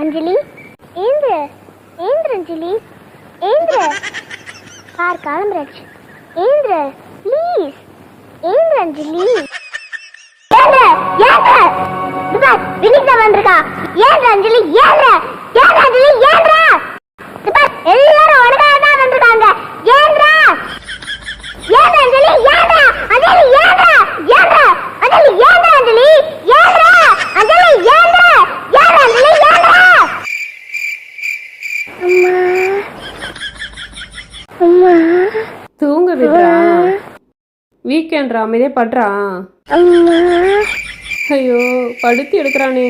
Anjali ஏந்திர ஏந்திர Anjali ஏந்திர car கிளம்புறாச்சு ஏந்திர please ஏந்திர அஞ்சலி ஏந்திர ஏந்திர சுபாஷ் வினிதா வந்திருக்கா ஏந்திர அஞ்சலி ஏந்திர ஏந்திர அஞ்சலி ஏந்திர சுபாஷ் எல்லாரும் உனக்காக தான் வந்திருக்காங்க ஏந்திர ஏந்திர அஞ்சலி ஏந்திர அஞ்சலி ஏந்திர ஏந்திர அஞ்சலி ஏந்திர அஞ்சலி ஏந்திர அஞ்சலி ஏந்திர ஏந்திர அஞ்சலி ஏந்திர அம்மா அம்மா தூங்க விடுறா வீக்கெண்ட்ரா அமைதியே படுறா அம்மா ஐயோ படுத்தி எடுக்கிறானே